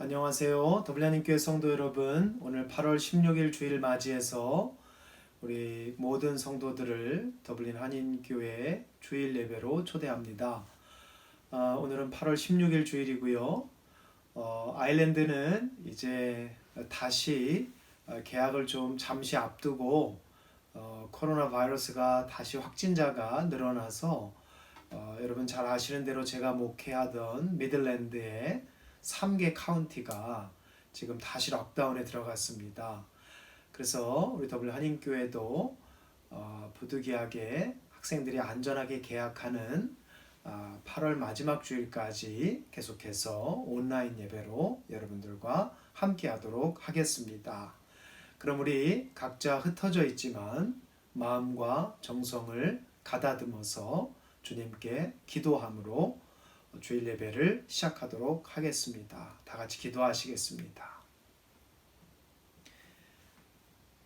안녕하세요. 더블리안님교회 성도 여러분, 오늘 8월 16일 주일을 맞이해서 우리 모든 성도들을 더블린 한인교회 주일 예배로 초대합니다. 오늘은 8월 16일 주일이고요. 아일랜드는 이제 다시 개학을 좀 잠시 앞두고 코로나 바이러스가 다시 확진자가 늘어나서 여러분 잘 아시는 대로 제가 목회하던 미들랜드의 3개 카운티가 지금 다시 락다운에 들어갔습니다. 그래서 우리 더블 한인교회도 부득이하게 학생들이 안전하게 개학하는 8월 마지막 주일까지 계속해서 온라인 예배로 여러분들과 함께 하도록 하겠습니다. 그럼 우리 각자 흩어져 있지만 마음과 정성을 가다듬어서 주님께 기도함으로 주일 예배를 시작하도록 하겠습니다. 다 같이 기도하시겠습니다.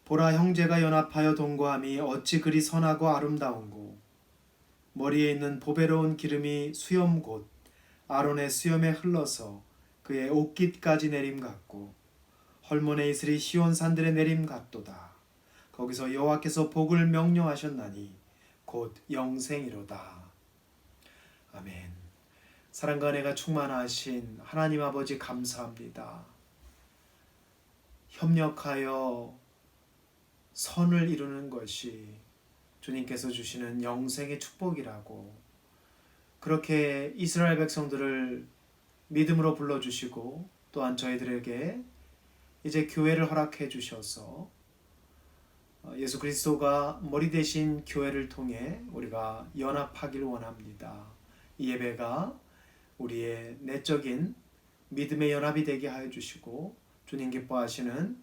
보라, 형제가 연합하여 동거함이 어찌 그리 선하고 아름다운고, 머리에 있는 보배로운 기름이 수염 곧 아론의 수염에 흘러서 그의 옷깃까지 내림 같고, 헐몬의 이슬이 시온 산들에 내림 같도다. 거기서 여호와께서 복을 명령하셨나니 곧 영생이로다. 아멘. 사랑과 은혜가 충만하신 하나님 아버지 감사합니다. 협력하여 선을 이루는 것이 주님께서 주시는 영생의 축복이라고, 그렇게 이스라엘 백성들을 믿음으로 불러주시고 또한 저희들에게 이제 교회를 허락해 주셔서 예수 그리스도가 머리 대신 교회를 통해 우리가 연합하길 원합니다. 이 예배가 우리의 내적인 믿음의 연합이 되게 하여 주시고 주님 기뻐하시는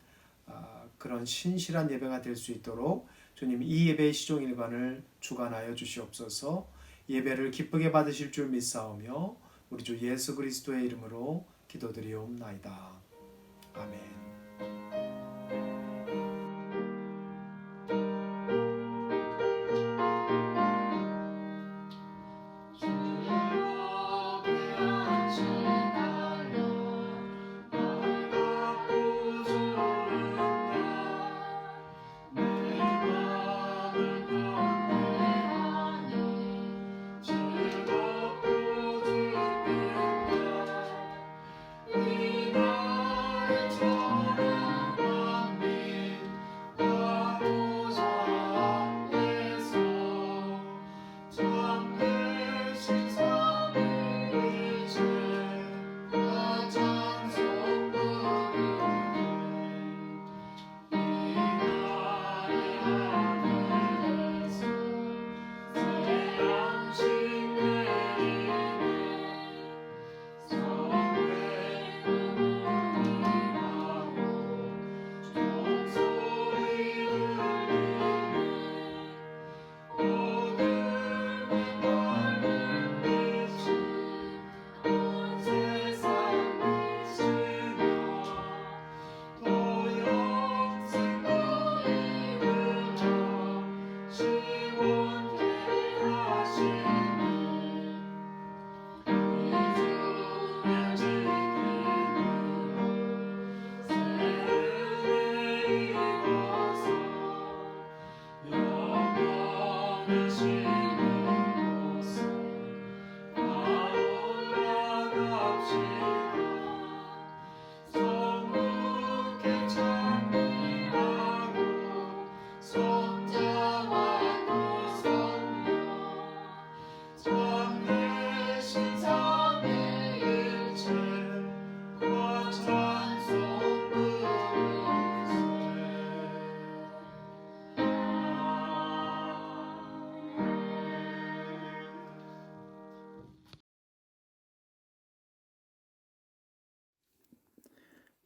그런 신실한 예배가 될 수 있도록 주님 이 예배의 시종일관을 주관하여 주시옵소서. 예배를 기쁘게 받으실 줄 믿사오며 우리 주 예수 그리스도의 이름으로 기도드리옵나이다. 아멘.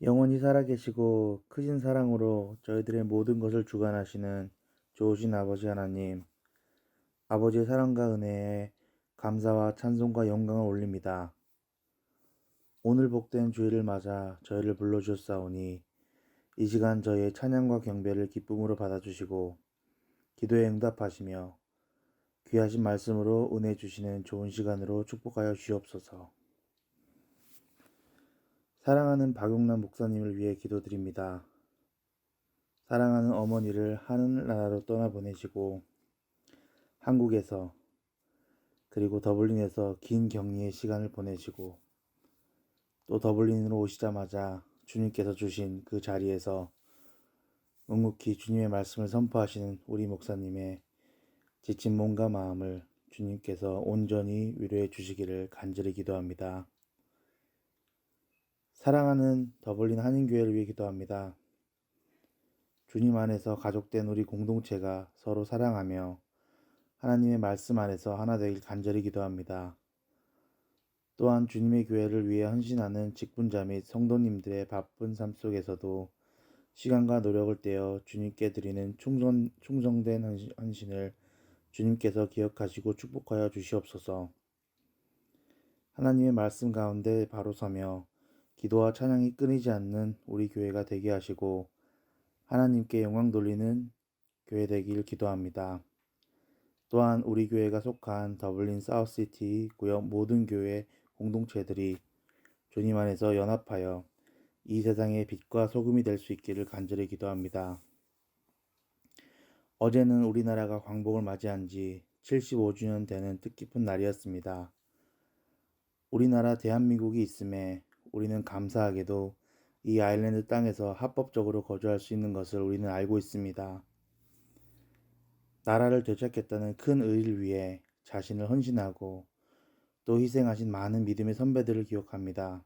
영원히 살아계시고 크신 사랑으로 저희들의 모든 것을 주관하시는 좋으신 아버지 하나님, 아버지의 사랑과 은혜에 감사와 찬송과 영광을 올립니다. 오늘 복된 주일을 맞아 저희를 불러주셨사오니 이 시간 저희의 찬양과 경배를 기쁨으로 받아주시고 기도에 응답하시며 귀하신 말씀으로 은혜 주시는 좋은 시간으로 축복하여 주시옵소서. 사랑하는 박용남 목사님을 위해 기도드립니다. 사랑하는 어머니를 하늘나라로 떠나보내시고 한국에서 그리고 더블린에서 긴 격리의 시간을 보내시고 또 더블린으로 오시자마자 주님께서 주신 그 자리에서 묵묵히 주님의 말씀을 선포하시는 우리 목사님의 지친 몸과 마음을 주님께서 온전히 위로해 주시기를 간절히 기도합니다. 사랑하는 더블린 한인교회를 위해 기도합니다. 주님 안에서 가족된 우리 공동체가 서로 사랑하며 하나님의 말씀 안에서 하나 되길 간절히 기도합니다. 또한 주님의 교회를 위해 헌신하는 직분자 및 성도님들의 바쁜 삶 속에서도 시간과 노력을 떼어 주님께 드리는 충성된 헌신을 주님께서 기억하시고 축복하여 주시옵소서. 하나님의 말씀 가운데 바로 서며 기도와 찬양이 끊이지 않는 우리 교회가 되게 하시고 하나님께 영광 돌리는 교회 되길 기도합니다. 또한 우리 교회가 속한 더블린 사우스시티 구역 모든 교회 공동체들이 주님 안에서 연합하여 이 세상의 빛과 소금이 될 수 있기를 간절히 기도합니다. 어제는 우리나라가 광복을 맞이한 지 75주년 되는 뜻깊은 날이었습니다. 우리나라 대한민국이 있음에 우리는 감사하게도 이 아일랜드 땅에서 합법적으로 거주할 수 있는 것을 우리는 알고 있습니다. 나라를 되찾겠다는 큰 의를 위해 자신을 헌신하고 또 희생하신 많은 믿음의 선배들을 기억합니다.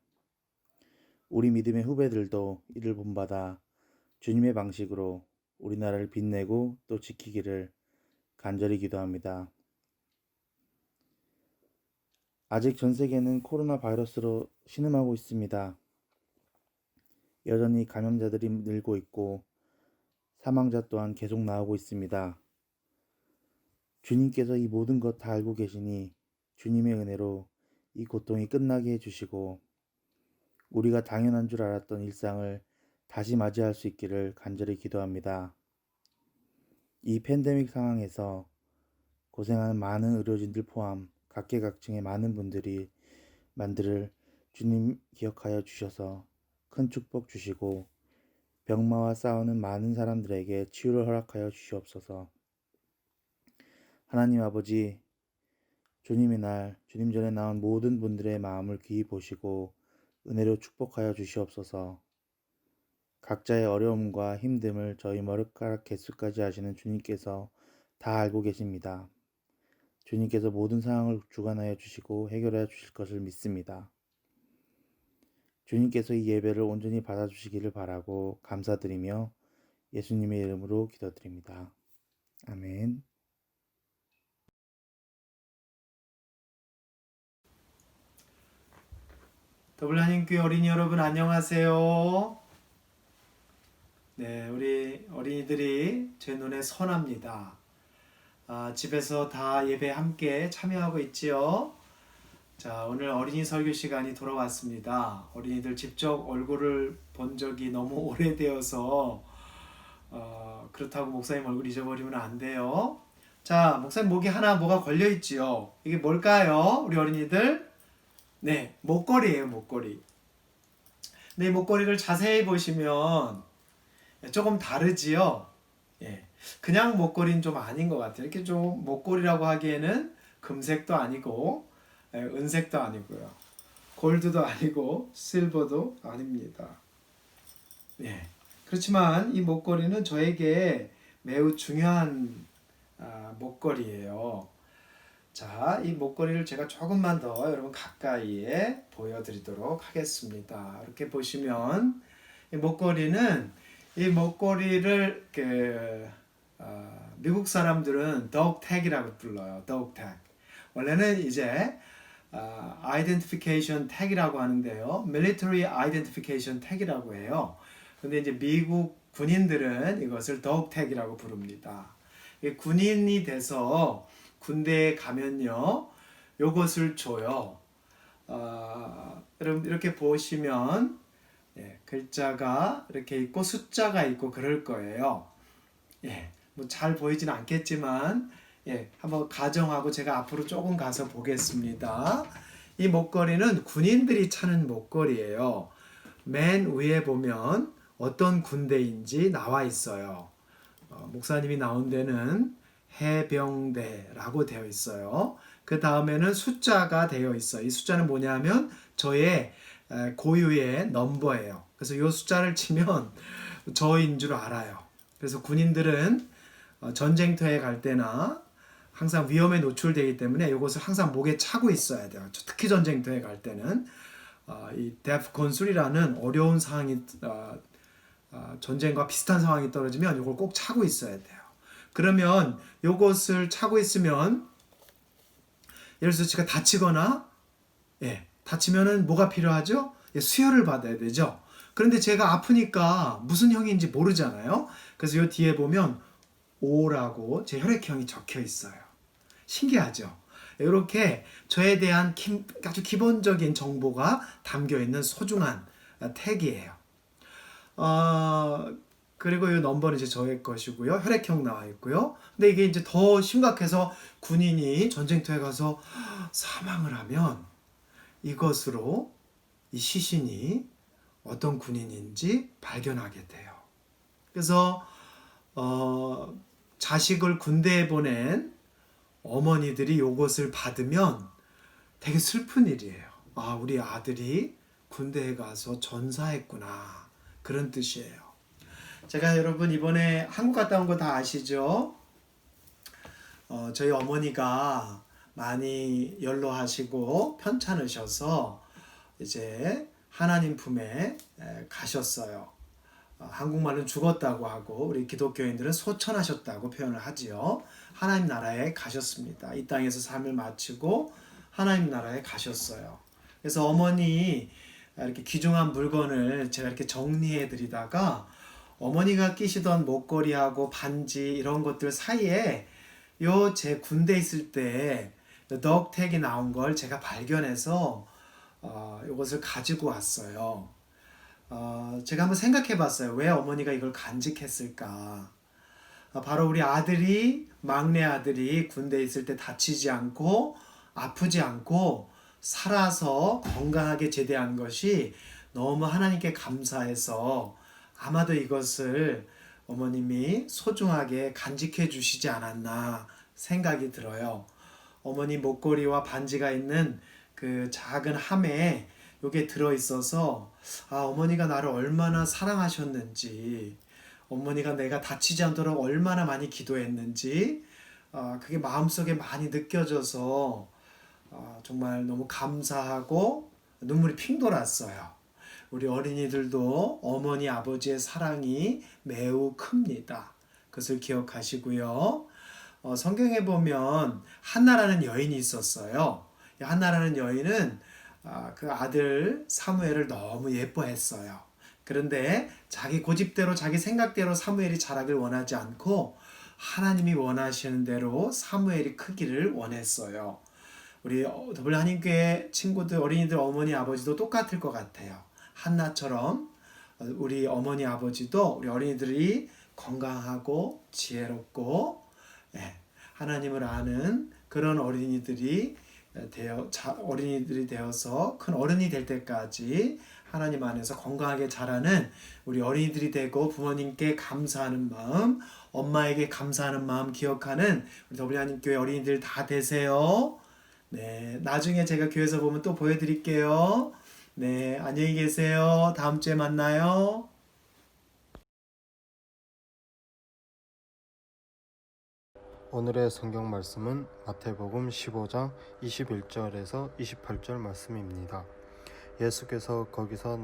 우리 믿음의 후배들도 이를 본받아 주님의 방식으로 우리나라를 빛내고 또 지키기를 간절히 기도합니다. 아직 전 세계는 코로나 바이러스로 신음하고 있습니다. 여전히 감염자들이 늘고 있고 사망자 또한 계속 나오고 있습니다. 주님께서 이 모든 것 다 알고 계시니 주님의 은혜로 이 고통이 끝나게 해주시고 우리가 당연한 줄 알았던 일상을 다시 맞이할 수 있기를 간절히 기도합니다. 이 팬데믹 상황에서 고생하는 많은 의료진들 포함 각계각층의 많은 분들을 주님 기억하여 주셔서 큰 축복 주시고 병마와 싸우는 많은 사람들에게 치유를 허락하여 주시옵소서. 하나님 아버지, 주님의 날, 주님 전에 나온 모든 분들의 마음을 귀히 보시고 은혜로 축복하여 주시옵소서. 각자의 어려움과 힘듦을 저희 머리카락 개수까지 아시는 주님께서 다 알고 계십니다. 주님께서 모든 상황을 주관하여 주시고 해결하여 주실 것을 믿습니다. 주님께서 이 예배를 온전히 받아주시기를 바라고 감사드리며 예수님의 이름으로 기도드립니다. 아멘. 더블 한인교회 어린이 여러분 안녕하세요. 네, 우리 어린이들이 제 눈에 선합니다. 집에서 다 예배 함께 참여하고 있지요. 자, 오늘 어린이 설교 시간이 돌아왔습니다. 어린이들 직접 얼굴을 본 적이 너무 오래되어서 그렇다고 목사님 얼굴 잊어버리면 안 돼요. 자, 목사님 목에 하나 뭐가 걸려 있지요. 이게 뭘까요? 우리 어린이들? 네, 목걸이에요, 목걸이. 근데 이 목걸이를 자세히 보시면 조금 다르지요. 예, 그냥 목걸이는 좀 아닌 것 같아요. 이렇게 좀 목걸이라고 하기에는 금색도 아니고 은색도 아니고요. 골드도 아니고 실버도 아닙니다. 예, 그렇지만 이 목걸이는 저에게 매우 중요한 목걸이에요. 자, 이 목걸이를 제가 조금만 더 여러분 가까이에 보여드리도록 하겠습니다. 이렇게 보시면 이 목걸이를 미국 사람들은 dog tag이라고 불러요. dog tag. 원래는 이제 identification tag이라고 하는데요. military identification tag이라고 해요. 근데 이제 미국 군인들은 이것을 dog tag이라고 부릅니다. 군인이 돼서 군대에 가면요, 요것을 줘요. 여러분 이렇게 보시면 글자가 이렇게 있고 숫자가 있고 그럴 거예요. 뭐 잘 보이진 않겠지만 한번 가정하고 제가 앞으로 조금 가서 보겠습니다. 이 목걸이는 군인들이 차는 목걸이에요. 맨 위에 보면 어떤 군대인지 나와 있어요. 목사님이 나온 데는 해병대라고 되어 있어요. 그 다음에는 숫자가 되어 있어요. 이 숫자는 뭐냐면 저의 고유의 넘버예요. 그래서 이 숫자를 치면 저인 줄 알아요. 그래서 군인들은 전쟁터에 갈 때나 항상 위험에 노출되기 때문에 이것을 항상 목에 차고 있어야 돼요. 특히 전쟁터에 갈 때는 이 데프콘술이라는 어려운 상황이 전쟁과 비슷한 상황이 떨어지면 이걸 꼭 차고 있어야 돼요. 그러면 이것을 차고 있으면 예를 들어서 제가 다치거나 다치면은 뭐가 필요하죠? 수혈을 받아야 되죠. 그런데 제가 아프니까 무슨 형인지 모르잖아요. 그래서 이 뒤에 보면 O라고 제 혈액형이 적혀 있어요. 신기하죠? 이렇게 저에 대한 아주 기본적인 정보가 담겨 있는 소중한 택이에요. 그리고 이 넘버는 이제 저의 것이고요. 혈액형 나와 있고요. 근데 이게 이제 더 심각해서 군인이 전쟁터에 가서 사망을 하면 이것으로 이 시신이 어떤 군인인지 발견하게 돼요. 그래서 자식을 군대에 보낸 어머니들이 이것을 받으면 되게 슬픈 일이에요. 우리 아들이 군대에 가서 전사했구나. 그런 뜻이에요. 제가 여러분 이번에 한국 갔다 온 거 다 아시죠? 저희 어머니가 많이 연로하시고 편찮으셔서 이제 하나님 품에 가셨어요. 한국말은 죽었다고 하고 우리 기독교인들은 소천하셨다고 표현을 하지요. 하나님 나라에 가셨습니다. 이 땅에서 삶을 마치고 하나님 나라에 가셨어요. 그래서 어머니 이렇게 귀중한 물건을 제가 이렇게 정리해 드리다가 어머니가 끼시던 목걸이하고 반지 이런 것들 사이에 요 제 군대 있을 때 덕택이 나온 걸 제가 발견해서 이것을 가지고 왔어요. 제가 한번 생각해 봤어요. 왜 어머니가 이걸 간직했을까? 바로 우리 아들이, 막내 아들이 군대에 있을 때 다치지 않고 아프지 않고 살아서 건강하게 제대한 것이 너무 하나님께 감사해서 아마도 이것을 어머님이 소중하게 간직해 주시지 않았나 생각이 들어요. 어머니 목걸이와 반지가 있는 그 작은 함에 이게 들어있어서 어머니가 나를 얼마나 사랑하셨는지, 어머니가 내가 다치지 않도록 얼마나 많이 기도했는지 그게 마음속에 많이 느껴져서 정말 너무 감사하고 눈물이 핑 돌았어요. 우리 어린이들도 어머니 아버지의 사랑이 매우 큽니다. 그것을 기억하시고요. 성경에 보면 한나라는 여인이 있었어요. 한나라는 여인은 그 아들 사무엘을 너무 예뻐했어요. 그런데 자기 고집대로 자기 생각대로 사무엘이 자라길 원하지 않고 하나님이 원하시는 대로 사무엘이 크기를 원했어요. 우리 더블 한인교회 친구들, 어린이들 어머니 아버지도 똑같을 것 같아요. 한나처럼 우리 어머니 아버지도 우리 어린이들이 건강하고 지혜롭고 하나님을 아는 그런 어린이들이 되어서 큰 어른이 될 때까지 하나님 안에서 건강하게 자라는 우리 어린이들이 되고 부모님께 감사하는 마음, 엄마에게 감사하는 마음 기억하는 우리 더블 한인교회 어린이들 다 되세요. 네, 나중에 제가 교회에서 보면 또 보여드릴게요. 네, 안녕히 계세요. 다음 주에 만나요. 오늘의 성경 말씀은 마태복음 15장 21절에서 28절 말씀입니다. 예수께서 거기서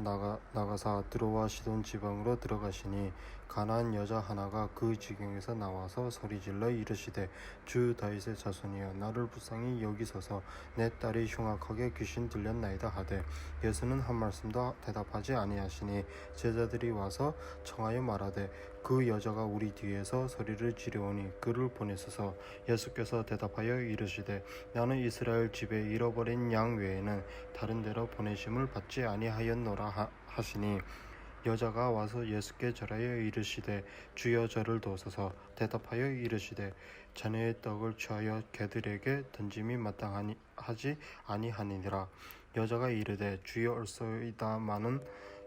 나가사 들어와 시돈 지방으로 들어가시니 가나안 여자 하나가 그 지경에서 나와서 소리질러 이르시되 주 다윗의 자손이여 나를 불쌍히 여기소서 내 딸이 흉악하게 귀신 들렸나이다 하되 예수는 한 말씀도 대답하지 아니하시니 제자들이 와서 청하여 말하되 그 여자가 우리 뒤에서 소리를 지르오니 그를 보내소서. 예수께서 대답하여 이르시되 나는 이스라엘 집에 잃어버린 양 외에는 다른 데로 보내심을 받지 아니하였노라 하시니 여자가 와서 예수께 절하여 이르시되 주여 저를 도우소서. 대답하여 이르시되 자네의 떡을 취하여 개들에게 던짐이 마땅하지 아니하니라. 여자가 이르되 주여 옳소이다마는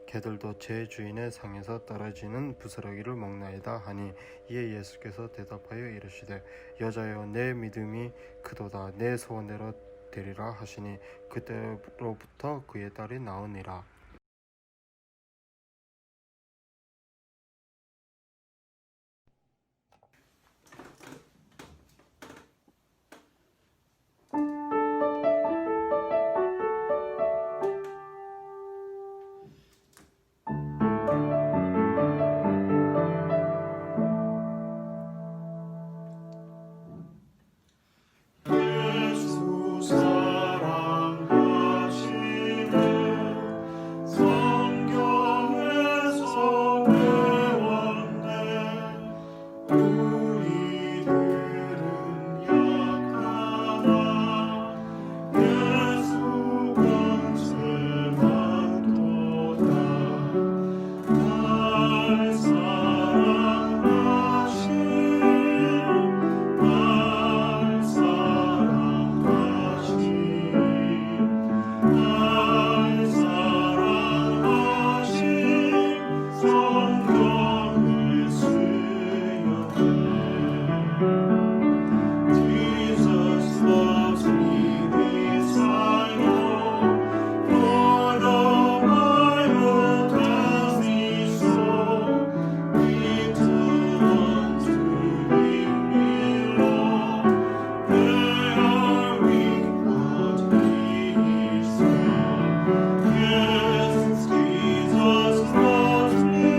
개들도 제 주인의 상에서 떨어지는 부스러기를 먹나이다 하니, 이에 예수께서 대답하여 이르시되 여자여, 내 믿음이 크도다. 내 소원대로 되리라 하시니, 그때로부터 그의 딸이 나으니라. 예수 사랑하시네 성경에서 배웠네 우리들은 약하나 예수 권세 받도다 날 사랑하신 날 사랑하신 날 사랑하신 성경의 수요네 Jesus loves me, this I know, for the Bible tells me so. Little ones to Him belong. They are weak, but He is strong. Yes, Jesus loves me.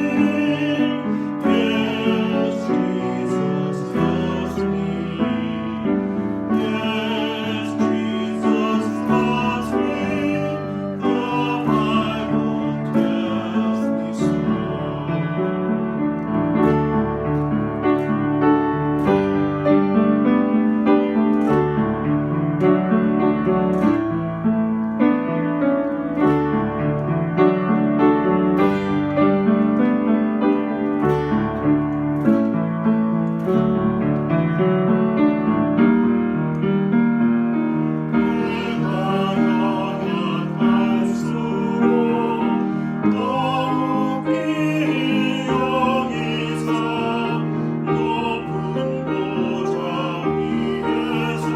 Yes, Jesus loves me. Yes, Jesus loves me. The Bible tells me so. 내가 연약할수록 더욱 이 여기서 높은 보좌 위에서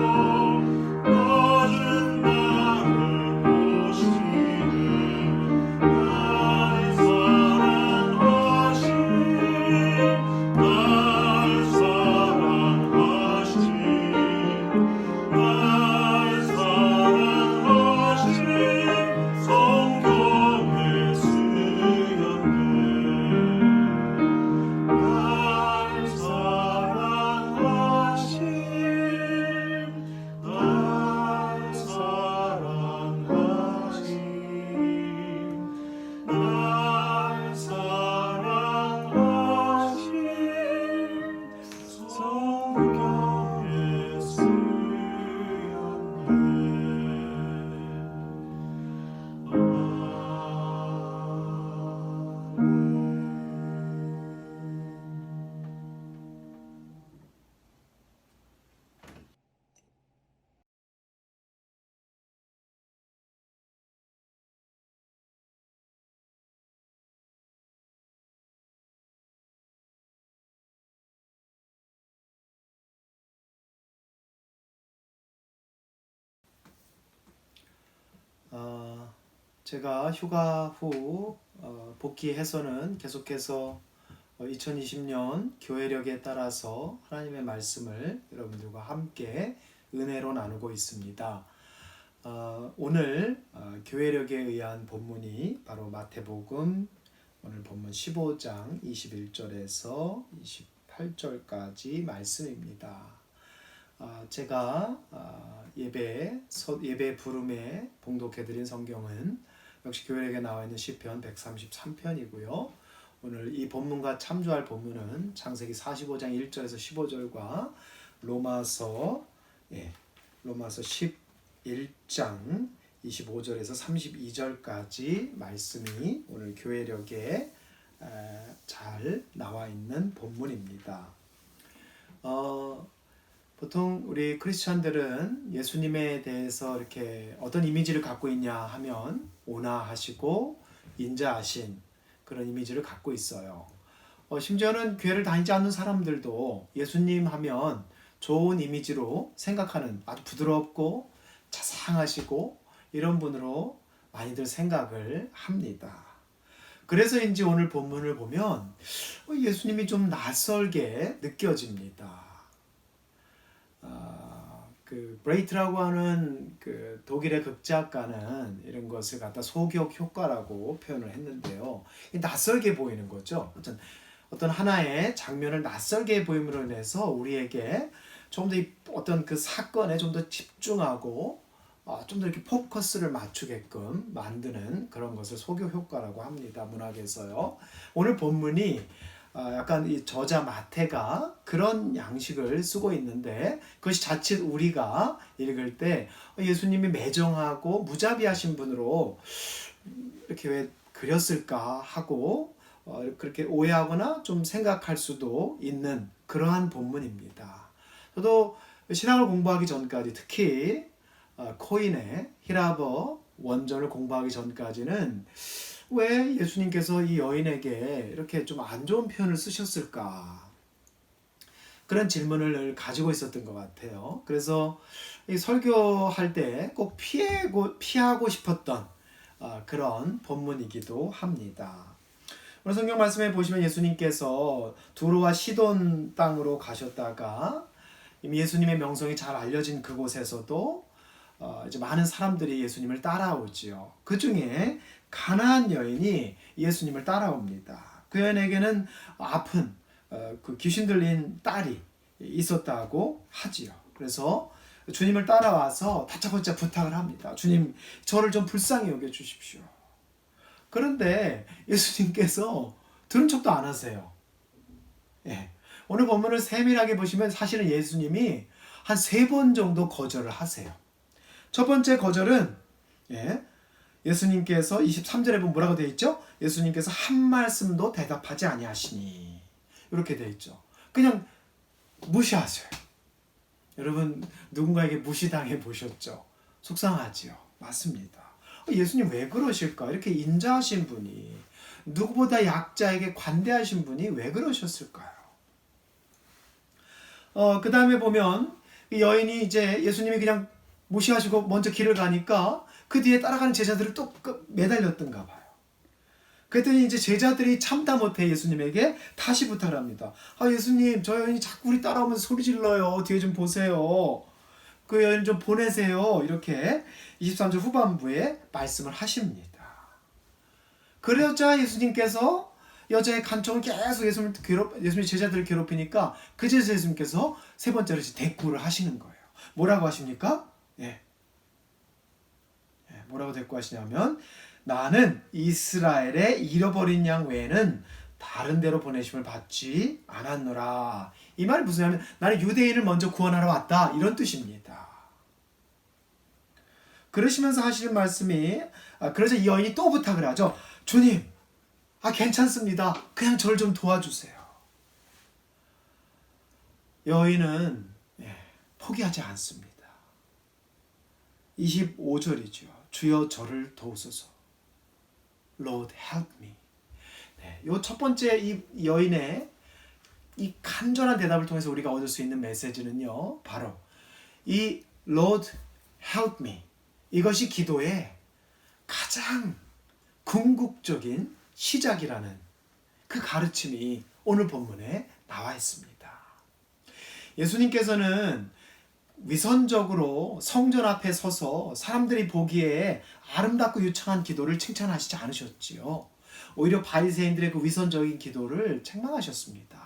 낮은 나를 보시네 날 사랑하신 날 사랑하신 날 사랑하신 성경의 수였네 날 사랑하신 날 사랑하신 날 사랑하신 성경의 제가 휴가 후 복귀해서는 계속해서 2020년 교회력에 따라서 하나님의 말씀을 여러분들과 함께 은혜로 나누고 있습니다. 오늘 교회력에 의한 본문이 바로 마태복음 오늘 본문 15장 21절에서 28절까지 말씀입니다. 제가 예배 부름에 봉독해드린 성경은 역시 교회력에 나와 있는 시편 133편이고요. 오늘 이 본문과 참조할 본문은 창세기 45장 1절에서 15절과 로마서 11장 25절에서 32절까지 말씀이 오늘 교회력에 잘 나와 있는 본문입니다. 보통 우리 크리스찬들은 예수님에 대해서 이렇게 어떤 이미지를 갖고 있냐 하면 온화하시고 인자하신 그런 이미지를 갖고 있어요. 심지어는 교회를 다니지 않는 사람들도 예수님 하면 좋은 이미지로 생각하는, 아주 부드럽고 자상하시고 이런 분으로 많이들 생각을 합니다. 그래서인지 오늘 본문을 보면 예수님이 좀 낯설게 느껴집니다. 그 브레이트라고 하는 그 독일의 극작가는 이런 것을 갖다 소격 효과라고 표현을 했는데요. 낯설게 보이는 거죠. 어떤 하나의 장면을 낯설게 보임으로 인해서 우리에게 좀 더 어떤 그 사건에 좀 더 집중하고 좀 더 이렇게 포커스를 맞추게끔 만드는 그런 것을 소격 효과라고 합니다. 문학에서요. 오늘 본문이 약간 이 저자 마태가 그런 양식을 쓰고 있는데 그것이 자칫 우리가 읽을 때 예수님이 매정하고 무자비하신 분으로 이렇게 왜 그렸을까 하고 그렇게 오해하거나 좀 생각할 수도 있는 그러한 본문입니다. 저도 신학을 공부하기 전까지 특히 코인의 히라버 원전을 공부하기 전까지는 왜 예수님께서 이 여인에게 이렇게 좀 안 좋은 표현을 쓰셨을까? 그런 질문을 가지고 있었던 것 같아요. 그래서 이 설교할 때 꼭 피하고 싶었던 그런 본문이기도 합니다. 오늘 성경 말씀에 보시면 예수님께서 두로와 시돈 땅으로 가셨다가 이미 예수님의 명성이 잘 알려진 그곳에서도 이제 많은 사람들이 예수님을 따라오지요. 그 중에 가나안 여인이 예수님을 따라옵니다. 그 여인에게는 아픈 그 귀신 들린 딸이 있었다고 하지요. 그래서 주님을 따라와서 다짜고짜 부탁을 합니다. 주님, 저를 좀 불쌍히 여겨 주십시오. 그런데 예수님께서 들은 척도 안 하세요. 예. 오늘 본문을 세밀하게 보시면 사실은 예수님이 한 3번 정도 거절을 하세요. 첫 번째 거절은 예수님께서 23절에 보면 뭐라고 되어 있죠? 예수님께서 한 말씀도 대답하지 아니하시니 이렇게 되어 있죠. 그냥 무시하세요. 여러분 누군가에게 무시당해 보셨죠? 속상하지요. 맞습니다. 예수님 왜 그러실까? 이렇게 인자하신 분이, 누구보다 약자에게 관대하신 분이 왜 그러셨을까요? 그 다음에 보면 이 여인이 이제 예수님이 그냥 무시하시고 먼저 길을 가니까 그 뒤에 따라가는 제자들을 또 매달렸던가 봐요. 그랬더니 이제 제자들이 참다 못해 예수님에게 다시 부탁을 합니다. 예수님, 저 여인이 자꾸 우리 따라오면서 소리 질러요. 뒤에 좀 보세요. 그 여인 좀 보내세요. 이렇게 23절 후반부에 말씀을 하십니다. 그러자 예수님께서 여자의 간청을 계속 예수님의 제자들을 괴롭히니까 그 예수님께서 3번째로 대꾸를 하시는 거예요. 뭐라고 하십니까? 뭐라고 대꾸하시냐면, 나는 이스라엘의 잃어버린 양 외에는 다른 데로 보내심을 받지 않았노라. 이 말이 무슨 말이냐면 나는 유대인을 먼저 구원하러 왔다, 이런 뜻입니다. 그러시면서 하시는 말씀이, 그러자 이 여인이 또 부탁을 하죠. 주님, 괜찮습니다. 그냥 저를 좀 도와주세요. 여인은 포기하지 않습니다. 25절이죠. 주여 저를 도우소서. Lord help me. 요 첫 번째 이 여인의 이 간절한 대답을 통해서 우리가 얻을 수 있는 메시지는요, 바로 이 Lord help me, 이것이 기도의 가장 궁극적인 시작이라는 그 가르침이 오늘 본문에 나와 있습니다. 예수님께서는 위선적으로 성전 앞에 서서 사람들이 보기에 아름답고 유창한 기도를 칭찬하시지 않으셨지요. 오히려 바리새인들의 그 위선적인 기도를 책망하셨습니다.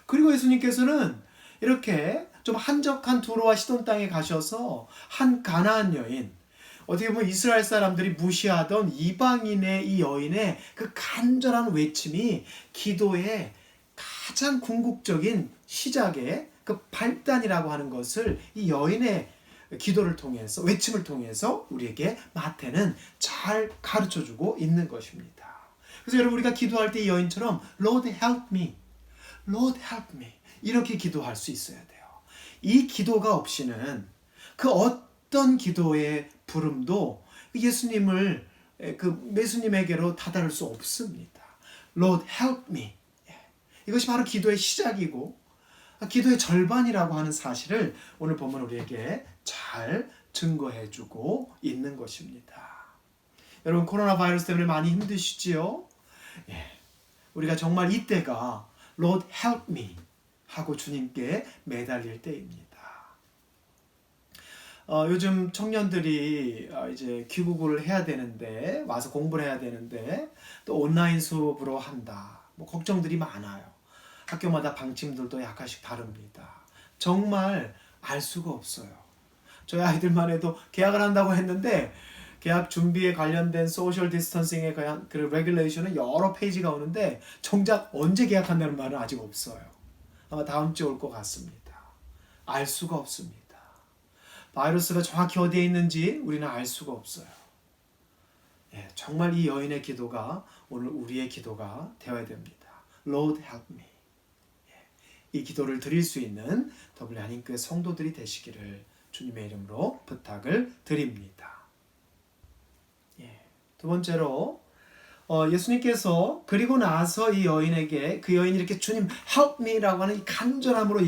그리고 예수님께서는 이렇게 좀 한적한 두로와 시돈 땅에 가셔서 한 가나안 여인, 어떻게 보면 이스라엘 사람들이 무시하던 이방인의 이 여인의 그 간절한 외침이 기도의 가장 궁극적인 시작의 그 발단이라고 하는 것을 이 여인의 기도를 통해서, 외침을 통해서 우리에게 마태는 잘 가르쳐주고 있는 것입니다. 그래서 여러분, 우리가 기도할 때 이 여인처럼 Lord help me, Lord help me, 이렇게 기도할 수 있어야 돼요. 이 기도가 없이는 그 어떤 기도의 부름도 예수님에게로 다다를 수 없습니다. Lord help me. 이것이 바로 기도의 시작이고 기도의 절반이라고 하는 사실을 오늘 본문 우리에게 잘 증거해주고 있는 것입니다. 여러분 코로나 바이러스 때문에 많이 힘드시지요? 우리가 정말 이때가 Lord help me 하고 주님께 매달릴 때입니다. 요즘 청년들이 이제 귀국을 해야 되는데 와서 공부를 해야 되는데 또 온라인 수업으로 한다. 뭐 걱정들이 많아요. 학교마다 방침들도 약간씩 다릅니다. 정말 알 수가 없어요. 저희 아이들만 해도 계약을 한다고 했는데 계약 준비에 관련된 소셜 디스턴싱에 관한 그 레귤레이션은 여러 페이지가 오는데 정작 언제 계약한다는 말은 아직 없어요. 아마 다음 주에 올 것 같습니다. 알 수가 없습니다. 바이러스가 정확히 어디에 있는지 우리는 알 수가 없어요. 정말 이 여인의 기도가 오늘 우리의 기도가 되어야 됩니다. Lord help me. 이 기도를 드릴 수 있는 더블 한인교회 성도들이 되시기를 주님의 이름으로 부탁을 드립니다. 두 번째로 예수님께서 그리고 나서 이 여인에게 그 여인이 이렇게 주님 help me라고 하는 이 간절함으로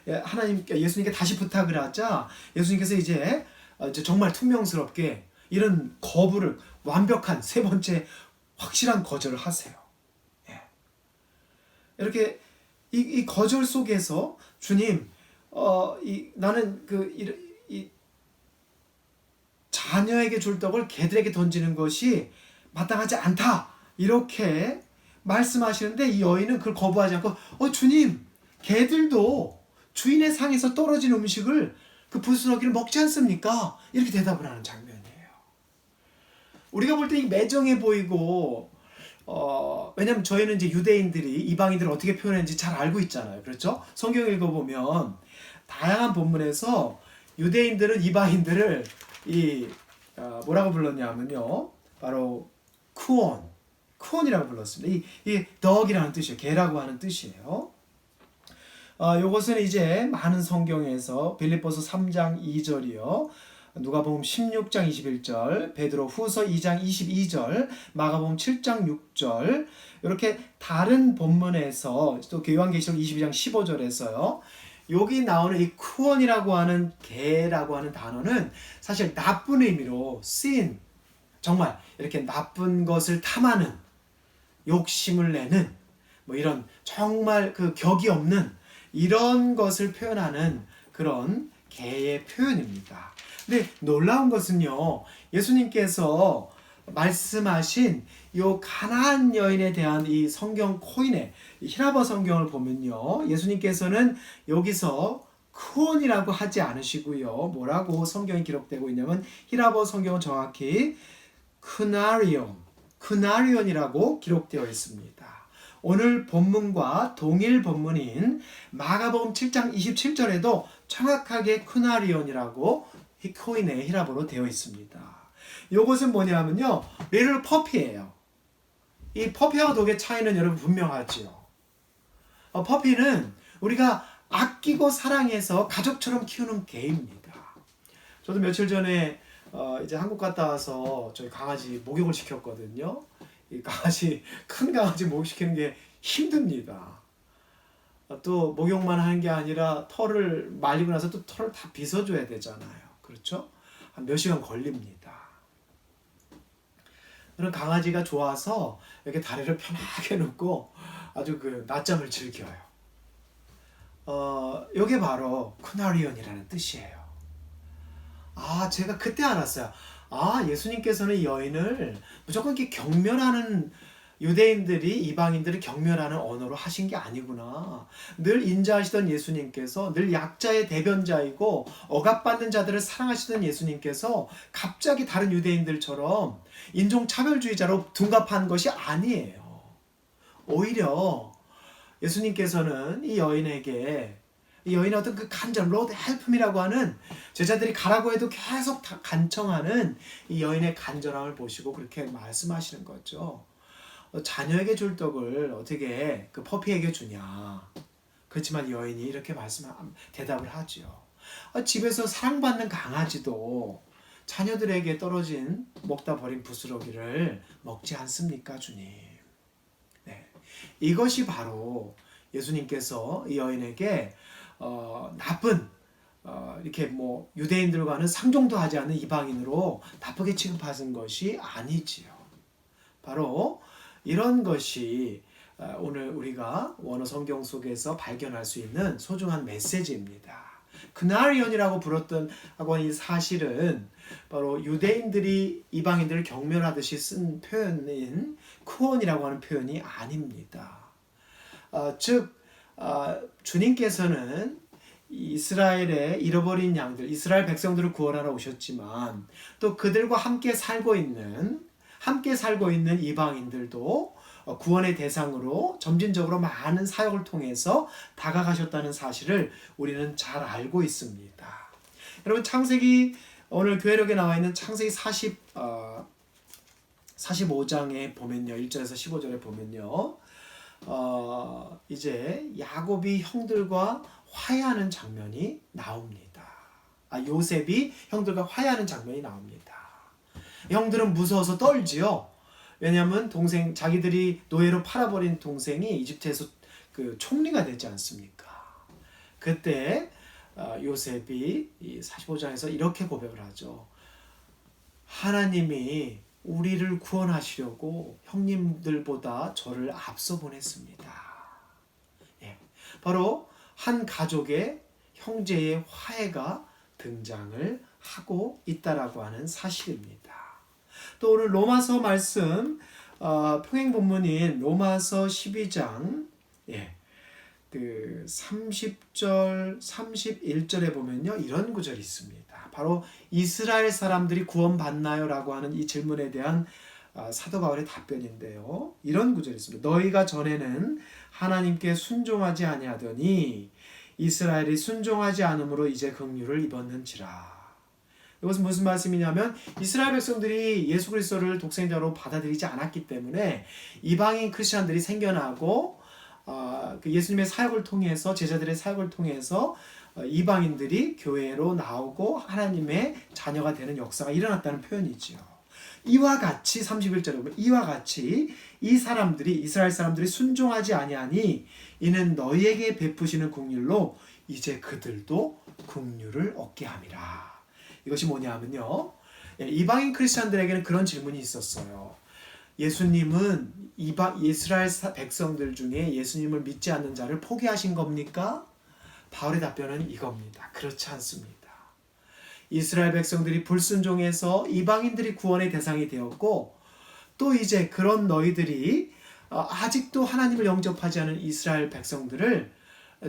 하나님께 예수님께 다시 부탁을 하자 예수님께서 이제 정말 투명스럽게 이런 거부를 완벽한 세 번째 확실한 거절을 하세요. 이렇게 이 거절 속에서 주님 나는 이 자녀에게 줄 떡을 개들에게 던지는 것이 마땅하지 않다 이렇게 말씀하시는데 이 여인은 그걸 거부하지 않고 주님 개들도 주인의 상에서 떨어진 음식을 그 부스러기를 먹지 않습니까? 이렇게 대답을 하는 장면이에요. 우리가 볼 때 이 매정해 보이고 왜냐면 저희는 이제 유대인들이 이방인들을 어떻게 표현했는지 잘 알고 있잖아요. 그렇죠? 성경 읽어보면 다양한 본문에서 유대인들은 이방인들을 뭐라고 불렀냐면요. 바로 쿠온이라고 불렀습니다. 이 dog이라는 뜻이에요. 개라고 하는 뜻이에요. 요것은 이제 많은 성경에서 빌립보서 3장 2절이요. 누가복음 16장 21절, 베드로 후서 2장 22절, 마가복음 7장 6절 이렇게 다른 본문에서 또 요한계시록 22장 15절에서요. 여기 나오는 이 쿠온이라고 하는 개라고 하는 단어는 사실 나쁜 의미로 sin, 정말 이렇게 나쁜 것을 탐하는 욕심을 내는 뭐 이런 정말 그 격이 없는 이런 것을 표현하는 그런 개의 표현입니다. 근데 놀라운 것은요, 예수님께서 말씀하신 요 가나안 여인에 대한 이 성경 코인의 히라버 성경을 보면요, 예수님께서는 여기서 쿠온이라고 하지 않으시고요, 뭐라고 성경이 기록되고 있냐면 히라버 성경은 정확히 크나리온이라고 기록되어 있습니다. 오늘 본문과 동일 본문인 마가복음 7장 27절에도 정확하게 크나리온이라고 코인의 히라보로 되어 있습니다. 이것은 뭐냐면요, little puppy예요. 이 퍼피와 독의 차이는 여러분 분명하지요. 퍼피는 우리가 아끼고 사랑해서 가족처럼 키우는 개입니다. 저도 며칠 전에 이제 한국 갔다 와서 저희 강아지 목욕을 시켰거든요. 이 강아지, 큰 강아지 목욕시키는 게 힘듭니다. 또 목욕만 하는 게 아니라 털을 말리고 나서 또 털을 다 빗어줘야 되잖아요. 그렇죠? 한 몇 시간 걸립니다. 그런 강아지가 좋아서 이렇게 다리를 편하게 놓고 아주 그 낮잠을 즐겨요. 이게 바로 쿠나리온이라는 뜻이에요. 제가 그때 알았어요. 예수님께서는 이 여인을 무조건 이렇게 경멸하는 유대인들이 이방인들을 경멸하는 언어로 하신 게 아니구나. 늘 인자하시던 예수님께서 늘 약자의 대변자이고 억압받는 자들을 사랑하시던 예수님께서 갑자기 다른 유대인들처럼 인종차별주의자로 둔갑한 것이 아니에요. 오히려 예수님께서는 이 여인에게 이 여인의 어떤 그 간절, Lord help me라고 하는 제자들이 가라고 해도 계속 간청하는 이 여인의 간절함을 보시고 그렇게 말씀하시는 거죠. 자녀에게 줄 떡을 어떻게 그 퍼피에게 주냐. 그렇지만 여인이 이렇게 대답을 하죠. 집에서 사랑받는 강아지도 자녀들에게 떨어진 먹다 버린 부스러기를 먹지 않습니까, 주님? 이것이 바로 예수님께서 이 여인에게 나쁜 이렇게 뭐 유대인들과는 상종도 하지 않는 이방인으로 나쁘게 취급하는 것이 아니지요. 바로 이런 것이 오늘 우리가 원어 성경 속에서 발견할 수 있는 소중한 메시지입니다. 그나리온이라고 불렀던 하고 이 사실은 바로 유대인들이 이방인들을 경멸하듯이 쓴 표현인 쿠온이라고 하는 표현이 아닙니다. 즉 주님께서는 이스라엘의 잃어버린 양들, 이스라엘 백성들을 구원하러 오셨지만 또 그들과 함께 살고 있는 이방인들도 구원의 대상으로 점진적으로 많은 사역을 통해서 다가가셨다는 사실을 우리는 잘 알고 있습니다. 여러분 창세기 오늘 교회록에 나와 있는 창세기 45장에 보면요. 1절에서 15절에 보면요. 이제 야곱이 형들과 화해하는 장면이 나옵니다. 요셉이 형들과 화해하는 장면이 나옵니다. 형들은 무서워서 떨지요. 왜냐하면 자기들이 노예로 팔아버린 동생이 이집트에서 그 총리가 되지 않습니까? 그때 요셉이 이 45장에서 이렇게 고백을 하죠. 하나님이 우리를 구원하시려고 형님들보다 저를 앞서 보냈습니다. 바로 한 가족의 형제의 화해가 등장을 하고 있다라고 하는 사실입니다. 또 오늘 로마서 말씀 평행 본문인 로마서 12장 그 30절 31절에 보면요. 이런 구절이 있습니다. 바로 이스라엘 사람들이 구원받나요? 라고 하는 이 질문에 대한 사도 바울의 답변인데요. 이런 구절이 있습니다. 너희가 전에는 하나님께 순종하지 아니하더니 이스라엘이 순종하지 않음으로 이제 긍휼을 입었는지라. 이것은 무슨 말씀이냐면 이스라엘 백성들이 예수 그리스도를 독생자로 받아들이지 않았기 때문에 이방인 크리스천들이 생겨나고 그 예수님의 사역을 통해서 제자들의 사역을 통해서 이방인들이 교회로 나오고 하나님의 자녀가 되는 역사가 일어났다는 표현이지요. 이와 같이 31절에 보면 이와 같이 이 사람들이 이스라엘 사람들이 순종하지 아니하니 이는 너희에게 베푸시는 긍휼로 이제 그들도 긍휼을 얻게 함이라. 이것이 뭐냐면요. 이방인 크리스천들에게는 그런 질문이 있었어요. 예수님은 이스라엘 백성들 중에 예수님을 믿지 않는 자를 포기하신 겁니까? 바울의 답변은 이겁니다. 그렇지 않습니다. 이스라엘 백성들이 불순종해서 이방인들이 구원의 대상이 되었고 또 이제 그런 너희들이 아직도 하나님을 영접하지 않은 이스라엘 백성들을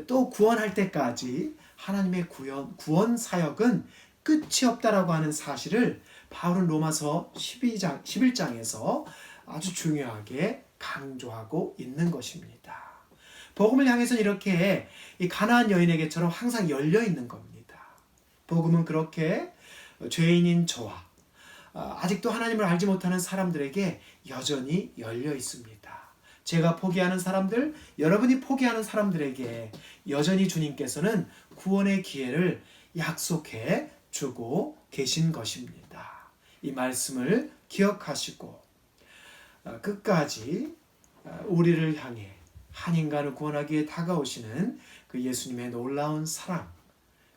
또 구원할 때까지 하나님의 구원 사역은 끝이 없다라고 하는 사실을 바울은 로마서 11장에서 아주 중요하게 강조하고 있는 것입니다. 복음을 향해서는 이렇게 이 가나안 여인에게처럼 항상 열려 있는 겁니다. 복음은 그렇게 죄인인 저와 아직도 하나님을 알지 못하는 사람들에게 여전히 열려 있습니다. 제가 포기하는 사람들, 여러분이 포기하는 사람들에게 여전히 주님께서는 구원의 기회를 약속해 주고 계신 것입니다. 이 말씀을 기억하시고 끝까지 우리를 향해 한 인간을 구원하기 위해 다가오시는 그 예수님의 놀라운 사랑,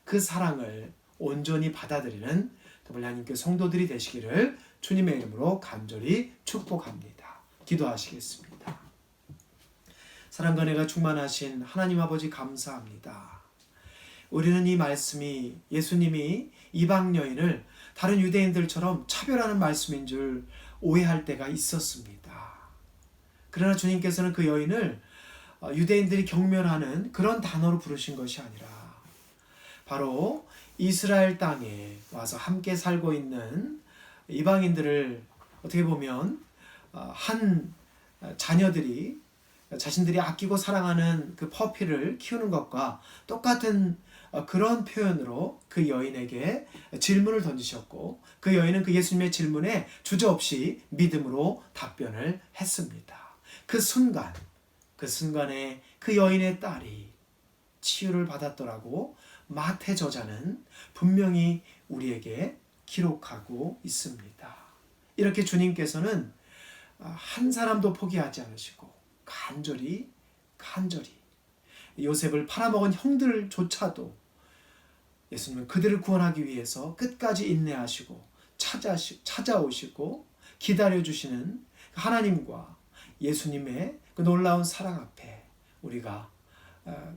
그 사랑을 온전히 받아들이는 하나님께 성도들이 되시기를 주님의 이름으로 간절히 축복합니다. 기도하시겠습니다. 사랑과 은혜가 충만하신 하나님 아버지 감사합니다. 우리는 이 말씀이 예수님이 이방 여인을 다른 유대인들처럼 차별하는 말씀인 줄 오해할 때가 있었습니다. 그러나 주님께서는 그 여인을 유대인들이 경멸하는 그런 단어로 부르신 것이 아니라 바로 이스라엘 땅에 와서 함께 살고 있는 이방인들을 어떻게 보면 한 자녀들이 자신들이 아끼고 사랑하는 그 퍼피를 키우는 것과 똑같은 그런 표현으로 그 여인에게 질문을 던지셨고 그 여인은 그 예수님의 질문에 주저없이 믿음으로 답변을 했습니다. 그 순간에 그 여인의 딸이 치유를 받았더라고 마태 저자는 분명히 우리에게 기록하고 있습니다. 이렇게 주님께서는 한 사람도 포기하지 않으시고 간절히 요셉을 팔아먹은 형들조차도 예수님은 그들을 구원하기 위해서 끝까지 인내하시고 찾아오시고 기다려주시는 하나님과 예수님의 그 놀라운 사랑 앞에 우리가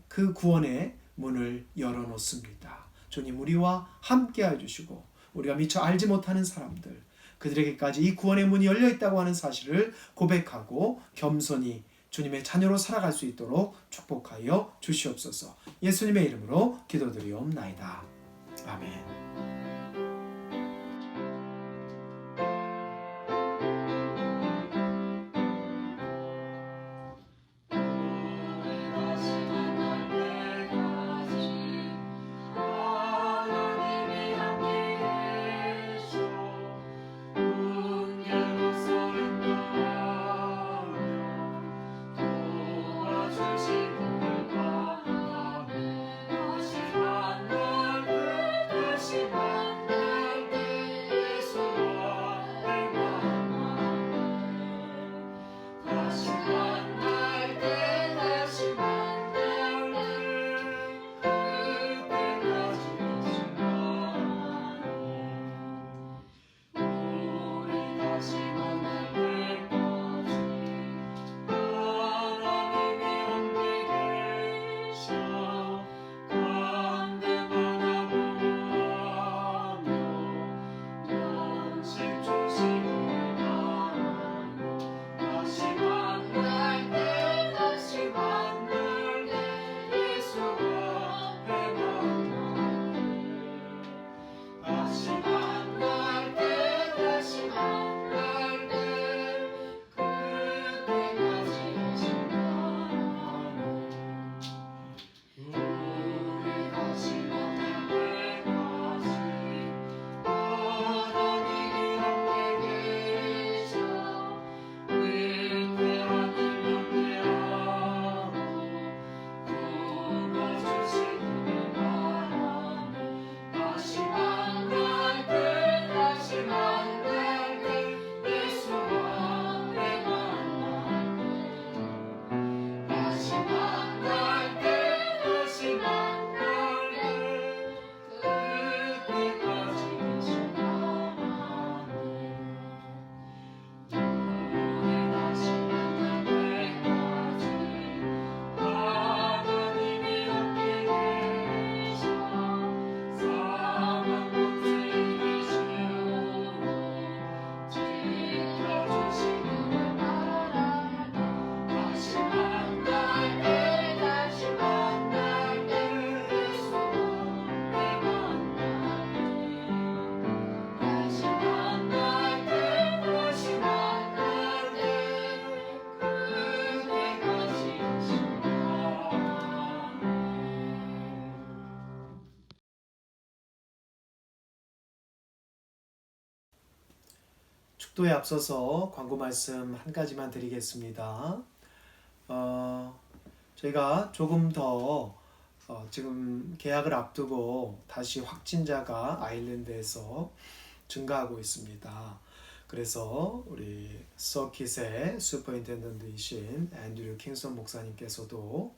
그 구원의 문을 열어놓습니다. 주님 우리와 함께 해주시고 우리가 미처 알지 못하는 사람들 그들에게까지 이 구원의 문이 열려있다고 하는 사실을 고백하고 겸손히 주님의 자녀로 살아갈 수 있도록 축복하여 주시옵소서. 예수님의 이름으로 기도드리옵나이다. 아멘. 축도에 앞서서 광고 말씀 한 가지만 드리겠습니다. 저희가 조금 더 지금 개학을 앞두고 다시 확진자가 아일랜드에서 증가하고 있습니다. 그래서 우리 서킷의 슈퍼인텐던트이신 앤드류 킹슨 목사님께서도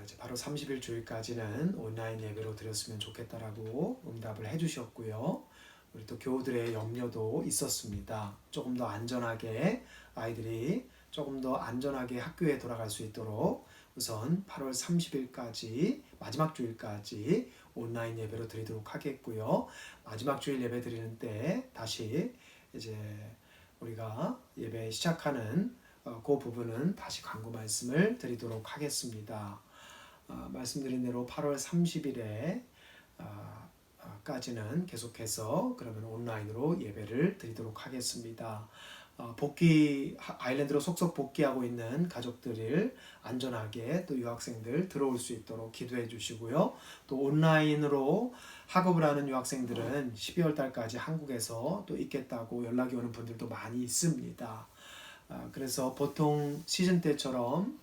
이제 바로 30일 주일까지는 온라인 예배로 드렸으면 좋겠다라고 응답을 해주셨고요. 우리 또 교우들의 염려도 있었습니다. 조금 더 안전하게 아이들이 조금 더 안전하게 학교에 돌아갈 수 있도록 우선 8월 30일까지 마지막 주일까지 온라인 예배로 드리도록 하겠고요. 마지막 주일 예배 드리는 때 다시 이제 우리가 예배 시작하는 그 부분은 다시 광고 말씀을 드리도록 하겠습니다. 말씀드린 대로 8월 30일에 까지는 계속해서 그러면 온라인으로 예배를 드리도록 하겠습니다. 아일랜드로 속속 복귀하고 있는 가족들을 안전하게 또 유학생들 들어올 수 있도록 기도해 주시고요. 또 온라인으로 학업을 하는 유학생들은 12월 달까지 한국에서 또 있겠다고 연락이 오는 분들도 많이 있습니다. 그래서 보통 시즌 때처럼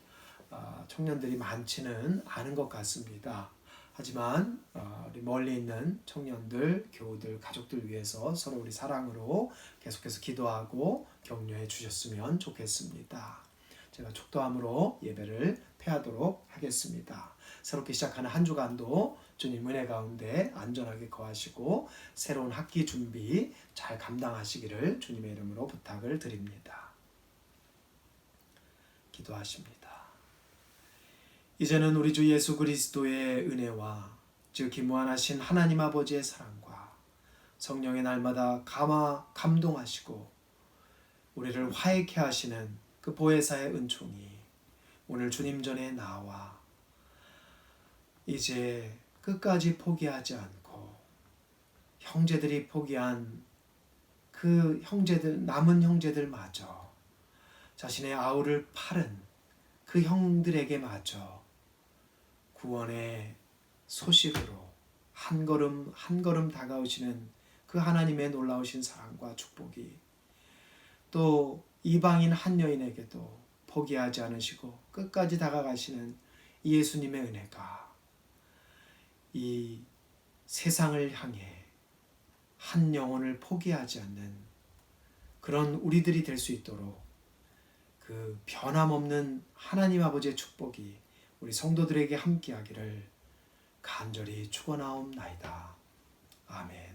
청년들이 많지는 않은 것 같습니다. 하지만 우리 멀리 있는 청년들, 교우들, 가족들 위해서 서로 우리 사랑으로 계속해서 기도하고 격려해 주셨으면 좋겠습니다. 제가 축도함으로 예배를 폐하도록 하겠습니다. 새롭게 시작하는 한 주간도 주님 은혜 가운데 안전하게 거하시고 새로운 학기 준비 잘 감당하시기를 주님의 이름으로 부탁을 드립니다. 기도하십니다. 이제는 우리 주 예수 그리스도의 은혜와 지극히 무한하신 하나님 아버지의 사랑과 성령의 날마다 감동하시고 우리를 화해케 하시는 그 보혜사의 은총이 오늘 주님 전에 나와 이제 끝까지 포기하지 않고 형제들이 포기한 그 형제들, 남은 형제들마저 자신의 아우를 팔은 그 형들에게 마저 구원의 소식으로 한 걸음 한 걸음 다가오시는 그 하나님의 놀라우신 사랑과 축복이 또 이방인 한 여인에게도 포기하지 않으시고 끝까지 다가가시는 예수님의 은혜가 이 세상을 향해 한 영혼을 포기하지 않는 그런 우리들이 될 수 있도록 그 변함없는 하나님 아버지의 축복이 우리 성도들에게 함께하기를 간절히 축원하옵나이다. 아멘.